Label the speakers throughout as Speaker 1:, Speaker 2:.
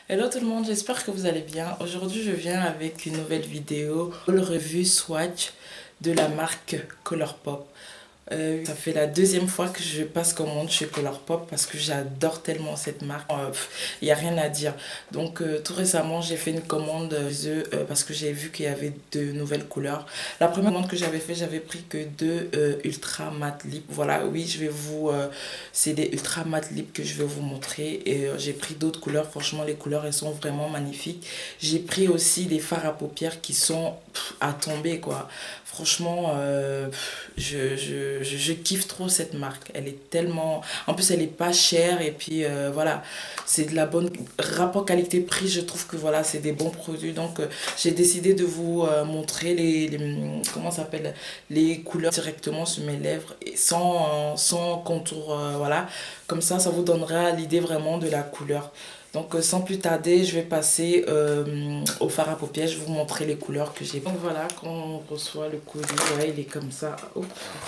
Speaker 1: Hello tout le monde, j'espère que vous allez bien. Aujourd'hui, je viens avec une nouvelle vidéo, le revue swatch de la marque Colourpop. Ça fait la deuxième fois que je passe commande chez Colourpop parce que j'adore tellement cette marque. Il n'y a rien à dire. Donc tout récemment, j'ai fait une commande chez eux parce que j'ai vu qu'il y avait de nouvelles couleurs. La première commande que j'avais fait, j'avais pris que deux Ultra Matte Lip. Voilà, oui, c'est des Ultra Matte Lip que je vais vous montrer. Et j'ai pris d'autres couleurs. Franchement, les couleurs, elles sont vraiment magnifiques. J'ai pris aussi des fards à paupières qui sont à tomber, quoi. Franchement, je kiffe trop cette marque. Elle est tellement... En plus, elle est pas chère et puis voilà, c'est de la bonne... Rapport qualité-prix, je trouve que voilà, c'est des bons produits. Donc, j'ai décidé de vous montrer comment ça s'appelle, les couleurs directement sur mes lèvres et sans contour, voilà. Comme ça vous donnera l'idée vraiment de la couleur. Donc sans plus tarder, je vais passer au fard à paupières. Je vais vous montrer les couleurs que j'ai. Donc voilà, quand on reçoit le colis, ouais, il est comme ça. Oh,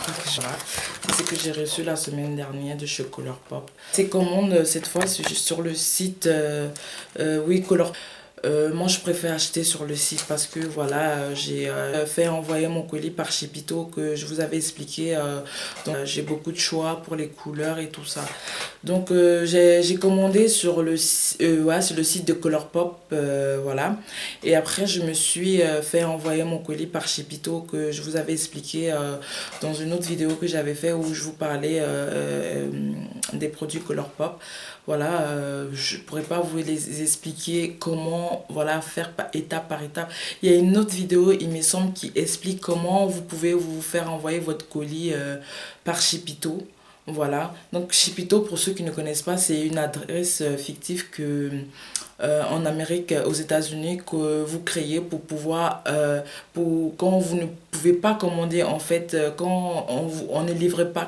Speaker 1: voilà. C'est ce que j'ai reçu la semaine dernière de chez Colourpop. Ces commandes, cette fois, c'est juste sur le site oui, Colourpop. Moi, je préfère acheter sur le site parce que voilà, j'ai fait envoyer mon colis par Chipito que je vous avais expliqué. Donc, j'ai beaucoup de choix pour les couleurs et tout ça. Donc, j'ai commandé ouais, sur le site de Colourpop, voilà. Et après, je me suis fait envoyer mon colis par Chipito que je vous avais expliqué dans une autre vidéo que j'avais fait où je vous parlais des produits Colourpop. Voilà, je pourrais pas vous les expliquer comment, voilà, faire étape par étape. Il y a une autre vidéo, il me semble, qui explique comment vous pouvez vous faire envoyer votre colis par Chipito. Voilà, donc Chipito, pour ceux qui ne connaissent pas, c'est une adresse fictive que en Amérique, aux États-Unis, que vous créez pour pouvoir, pour quand vous ne pouvez pas commander, en fait, quand on ne livre pas,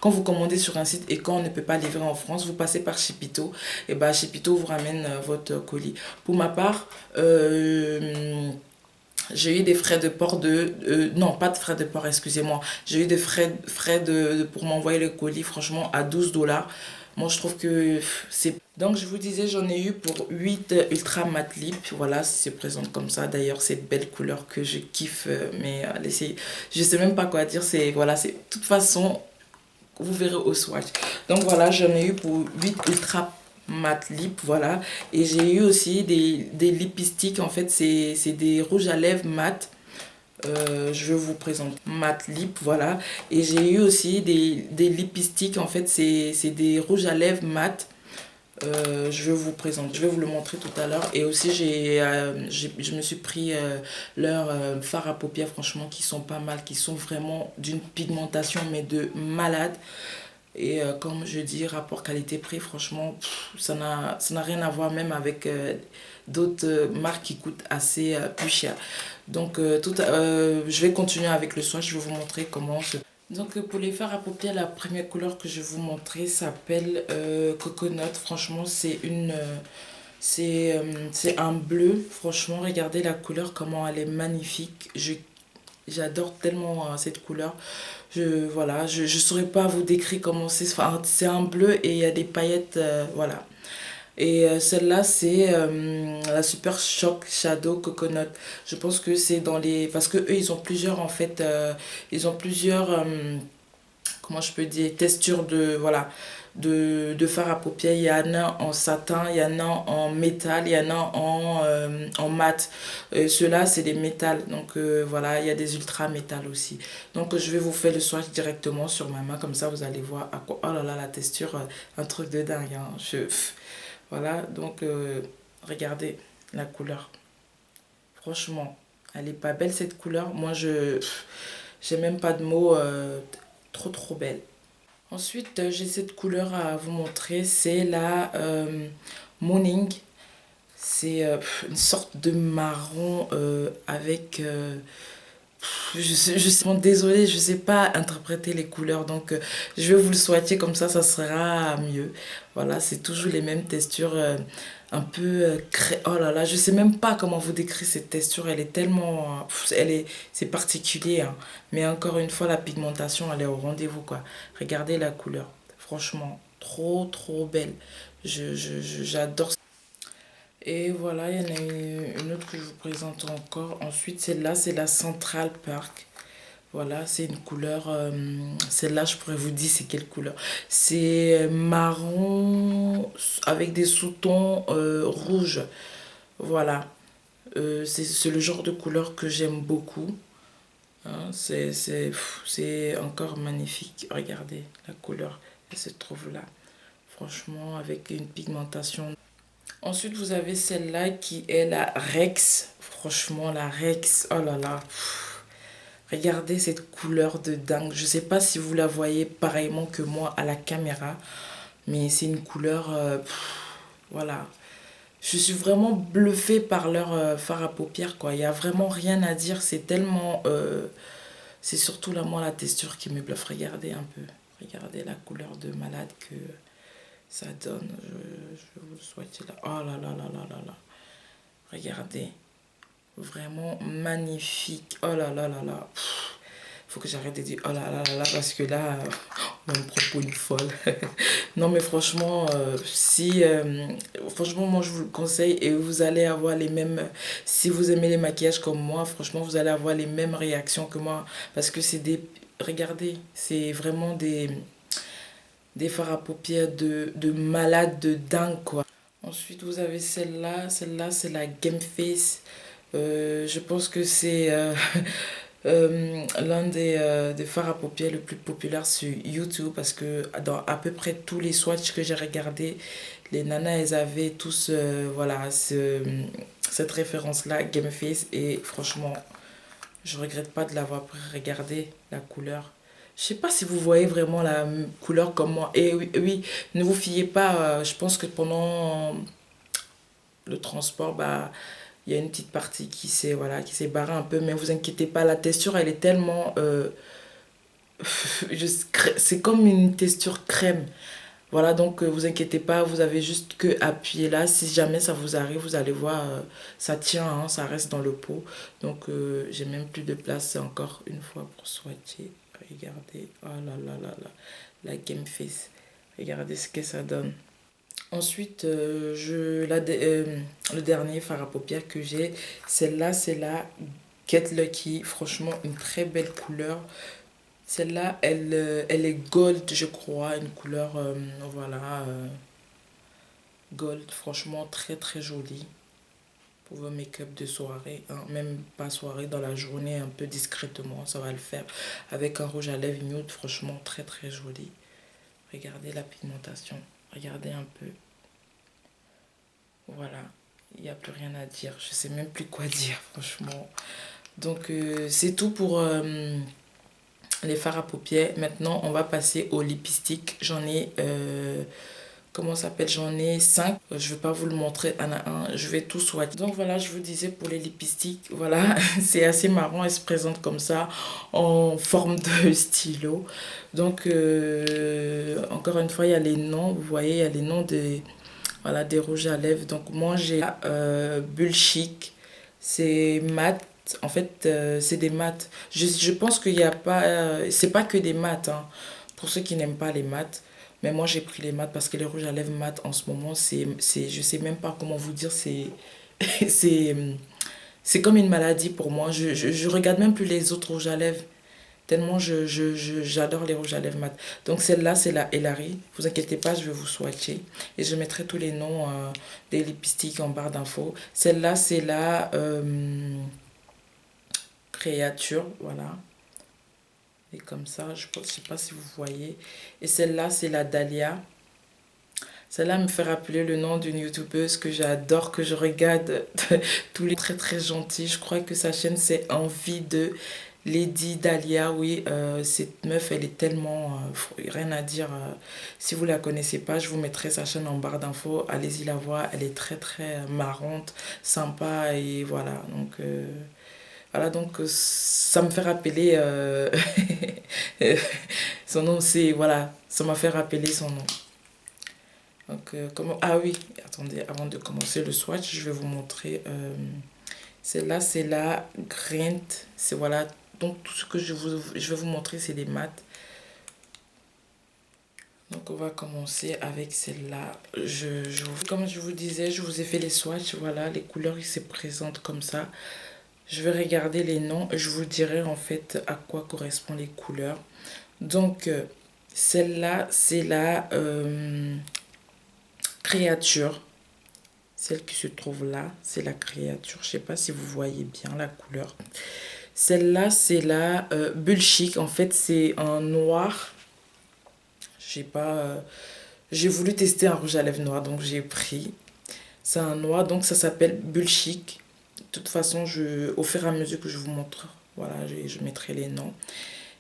Speaker 1: quand vous commandez sur un site et quand on ne peut pas livrer en France, vous passez par Chipito, et bah Chipito vous ramène votre colis. Pour ma part, j'ai eu des frais de port non, pas de frais de port, excusez-moi. J'ai eu des frais pour m'envoyer le colis, franchement, à 12 $. Moi, je trouve que c'est... Donc, je vous disais, j'en ai eu pour 8 Ultra Matte Lip. Voilà, ça se présente comme ça. D'ailleurs, cette belle couleur que je kiffe. Mais laissez... Je sais même pas quoi dire. C'est... Voilà, c'est... De toute façon, vous verrez au swatch. Donc, voilà, j'en ai eu pour 8 Ultra Matte Lip, voilà. Et j'ai eu aussi des lipsticks, en fait, c'est des rouges à lèvres mat. Je vais vous présenter Matte Lip, voilà. Et j'ai eu aussi des lipsticks, en fait, c'est des rouges à lèvres mat. Je vais vous présenter, je vais vous le montrer tout à l'heure. Et aussi, je me suis pris leurs fards à paupières, franchement, qui sont pas mal, qui sont vraiment d'une pigmentation, mais de malade. Et comme je dis, rapport qualité-prix, franchement, ça n'a rien à voir même avec d'autres marques qui coûtent assez plus cher. Donc, je vais continuer avec le soin. Je vais vous montrer comment se... Donc, pour les fards à paupières, la première couleur que je vais vous montrer s'appelle Coconut. Franchement, c'est un bleu. Franchement, regardez la couleur, comment elle est magnifique. J'adore tellement cette couleur. Voilà, je saurais pas vous décrire comment c'est. Enfin, c'est un bleu et il y a des paillettes, voilà. Et celle-là, c'est la Super Shock Shadow Coconut. Je pense que c'est dans les... Parce que eux, ils ont plusieurs, en fait, ils ont plusieurs, comment je peux dire, textures de, voilà, de fard à paupières. Il y en a en satin, il y en a en métal, il y en a en mat. Ceux-là, c'est des métals. Donc voilà, il y a des ultra métal aussi. Donc je vais vous faire le swatch directement sur ma main. Comme ça, vous allez voir à quoi... Oh là là, la texture, un truc de dingue, hein. Voilà, donc regardez la couleur. Franchement, elle est pas belle cette couleur. Moi, j'ai même pas de mots. Trop trop belle. Ensuite, j'ai cette couleur à vous montrer. C'est la Morning. C'est une sorte de marron avec... je suis vraiment désolée, je sais pas interpréter les couleurs. Donc, je vais vous le swatcher comme ça sera mieux. Voilà, c'est toujours les mêmes textures. Un peu oh là là, je sais même pas comment vous décrire cette texture. Elle est tellement... c'est particulier, hein. Mais encore une fois, la pigmentation, elle est au rendez-vous, quoi. Regardez la couleur. Franchement, trop trop belle. J'adore. Et voilà, il y en a une autre que je vous présente encore. Ensuite, celle-là, c'est la Central Park. Voilà, c'est une couleur. Celle-là, je pourrais vous dire c'est quelle couleur. C'est marron avec des sous-tons rouges. Voilà. C'est le genre de couleur que j'aime beaucoup. Hein, c'est encore magnifique. Regardez la couleur. Elle se trouve là. Franchement, avec une pigmentation. Ensuite, vous avez celle-là qui est la Rex. Franchement, la Rex. Oh là là. Regardez cette couleur de dingue. Je sais pas si vous la voyez pareillement que moi à la caméra. Mais c'est une couleur... voilà. Je suis vraiment bluffée par leur fard à paupières, quoi. Il n'y a vraiment rien à dire. C'est tellement... c'est surtout là, moi, la texture qui me bluffe. Regardez un peu. Regardez la couleur de malade que ça donne. Je vous le souhaite là. Oh là là là là là là. Regardez. Vraiment magnifique. Oh là là là là. Faut que j'arrête de dire oh là là là là parce que là, on me prend pour une folle. Non mais franchement, si... franchement, moi je vous le conseille et vous allez avoir les mêmes... Si vous aimez les maquillages comme moi, franchement, vous allez avoir les mêmes réactions que moi. Parce que c'est des... Regardez, c'est vraiment des fards à paupières de malade, de dingue quoi. Ensuite, vous avez celle-là. Celle-là, c'est la Game Face. Je pense que c'est l'un des fards à paupières le plus populaire sur YouTube parce que dans à peu près tous les swatchs que j'ai regardés, les nanas, elles avaient tous voilà, cette référence-là, Game Face. Et franchement, je regrette pas de l'avoir regardé, la couleur. Je sais pas si vous voyez vraiment la couleur comme moi. Et oui, oui, ne vous fiez pas, je pense que pendant le transport, bah, il y a une petite partie voilà, qui s'est barrée un peu, mais vous inquiétez pas, la texture, elle est tellement... c'est comme une texture crème. Voilà, donc vous inquiétez pas, vous avez juste que appuyer là. Si jamais ça vous arrive, vous allez voir, ça tient, hein, ça reste dans le pot. Donc j'ai même plus de place, c'est encore une fois pour swatcher. Regardez, oh là là là là, la Game Face. Regardez ce que ça donne. Ensuite, le dernier fard à paupières que j'ai, celle-là, c'est la Get Lucky. Franchement, une très belle couleur. Celle-là, elle est gold, je crois, une couleur, voilà, gold. Franchement, très très jolie pour vos make-up de soirée, hein. Même pas soirée, dans la journée, un peu discrètement, ça va le faire. Avec un rouge à lèvres nude, franchement, très très joli. Regardez la pigmentation, regardez un peu. Voilà, il n'y a plus rien à dire. Je sais même plus quoi dire, franchement. Donc, c'est tout pour les fards à paupières. Maintenant, on va passer au lipstick. J'en ai, comment ça s'appelle? J'en ai 5. Je ne vais pas vous le montrer un à un. Je vais tout swatcher. Donc, voilà, je vous disais pour les lipsticks. Voilà, c'est assez marrant. Elle se présente comme ça, en forme de stylo. Donc, encore une fois, il y a les noms. Vous voyez, il y a les noms des... Voilà, des rouges à lèvres. Donc moi j'ai Bullchic. C'est mat. En fait, c'est des mats. Je pense qu'il n'y a pas... c'est pas que des mats, hein, pour ceux qui n'aiment pas les mats. Mais moi j'ai pris les mats parce que les rouges à lèvres mat en ce moment, je sais même pas comment vous dire, c'est, c'est comme une maladie pour moi. Je regarde même plus les autres rouges à lèvres. Tellement j'adore les rouges à lèvres mat. Donc celle-là, c'est la Elari. Vous inquiétez pas, je vais vous swatcher. Et je mettrai tous les noms des lipsticks en barre d'infos. Celle-là, c'est la Créature. Voilà. Et comme ça, je ne sais pas si vous voyez. Et celle-là, c'est la Dahlia. Celle-là me fait rappeler le nom d'une youtubeuse que j'adore, que je regarde tous les très très gentils. Je crois que sa chaîne c'est Envie de Lady Dahlia. Oui, cette meuf elle est tellement... rien à dire. Si vous la connaissez pas, je vous mettrai sa chaîne en barre d'infos. Allez-y la voir. Elle est très très marrante, sympa et voilà. Donc... voilà, donc ça me fait rappeler son nom, c'est voilà, ça m'a fait rappeler son nom. Donc, comment... Ah oui, attendez, avant de commencer le swatch, je vais vous montrer. Celle-là, c'est la Grint. C'est voilà, donc tout ce que je vais vous montrer, c'est des mats. Donc on va commencer avec celle-là. Comme je vous disais, je vous ai fait les swatchs. Voilà, les couleurs ils se présentent comme ça. Je vais regarder les noms et je vous dirai en fait à quoi correspondent les couleurs. Donc celle-là, c'est la créature. Celle qui se trouve là, c'est la créature. Je sais pas si vous voyez bien la couleur. Celle-là, c'est la bulle chic. En fait, c'est un noir. J'ai pas... j'ai voulu tester un rouge à lèvres noir, donc j'ai pris. C'est un noir, donc ça s'appelle bulle chic. De toute façon, au fur et à mesure que je vous montre, voilà, je mettrai les noms.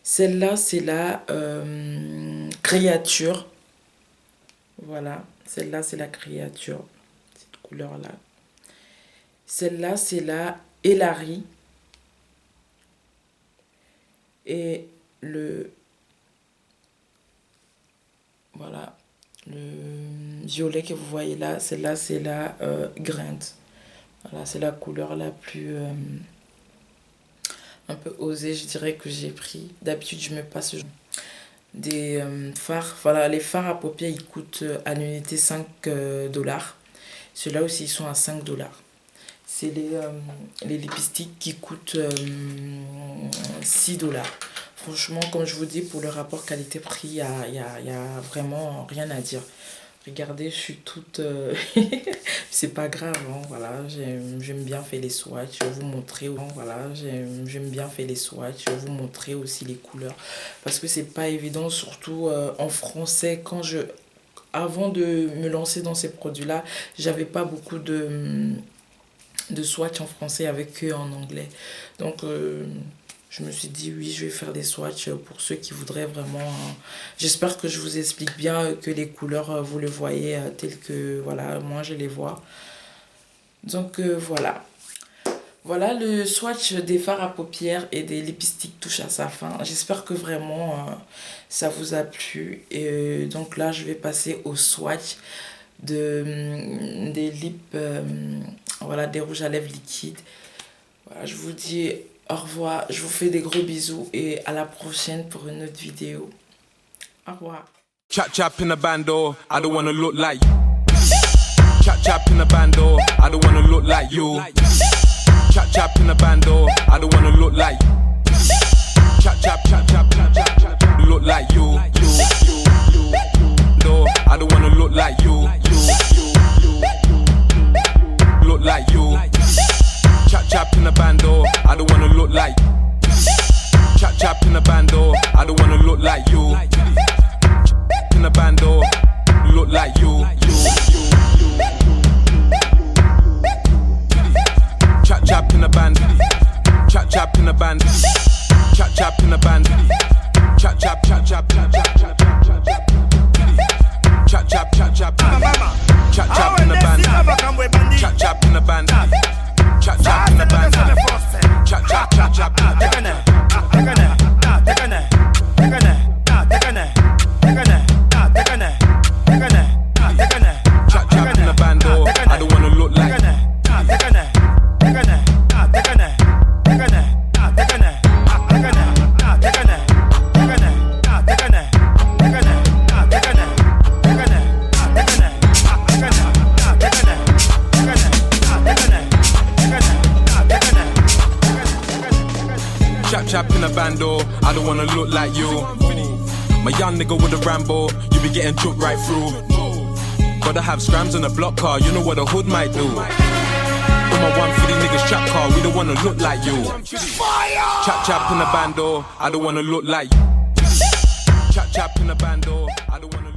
Speaker 1: Celle-là, c'est la créature. Voilà, celle-là, c'est la créature. Cette couleur-là. Celle-là, c'est la Elari. Et voilà, le violet que vous voyez là, celle-là, c'est la Grind. Voilà, c'est la couleur la plus un peu osée, je dirais, que j'ai pris. D'habitude, je me passe des fards. Voilà, les fards à paupières, ils coûtent à l'unité 5 $. Ceux-là aussi, ils sont à 5 $. C'est les lipsticks qui coûtent 6 $. Franchement, comme je vous dis, pour le rapport qualité-prix, il y a vraiment rien à dire. Regardez, je suis toute... c'est pas grave, hein, voilà. J'aime bien faire les swatchs. Je vais vous montrer. Voilà, j'aime bien faire les swatchs. Je vais vous montrer aussi les couleurs. Parce que c'est pas évident, surtout en français. Avant de me lancer dans ces produits-là, j'avais pas beaucoup de swatchs en français avec eux en anglais. Donc... je me suis dit, oui, je vais faire des swatchs pour ceux qui voudraient vraiment... J'espère que je vous explique bien, que les couleurs, vous les voyez telles que, voilà, moi je les vois. Donc, voilà. Voilà, le swatch des fards à paupières et des lipsticks touche à sa fin. J'espère que vraiment, ça vous a plu. Et donc là, je vais passer au swatch des lips, voilà, des rouges à lèvres liquides. Voilà, je vous dis... au revoir, je vous fais des gros bisous et à la prochaine pour une autre vidéo. Au revoir.
Speaker 2: Chap chap in the bando, I don't wanna look like you. Chap chap in the bando, I don't wanna look like you. Chap chap in the bando, I don't wanna look like you. Chap chap chap chap chap chap chap look like you. No, I don't wanna look like you. Look like you. Chap chap in the bando, I don't wanna look like. Chap chap in the bando, I don't wanna look like you. In the bando, look like you. Chap chap in the band, chap chap in the band, chap chap in the band, chap chap chap chap chap chap chap chap chap chap chap chap chap chap in the band, chap chap in the band. Chap chap in the band, chap chap chap chap. Chap chap in the band, oh, I don't wanna look like. Chap chap in a bando, I don't wanna look like you. My young nigga with a Rambo, you be getting took right through. Gotta have scrams on a block car, you know what a hood might do. Put my 150 niggas trap car, we don't wanna look like you. Chap chap in a bando, I don't wanna look like you. Chap chap in a bando, I don't wanna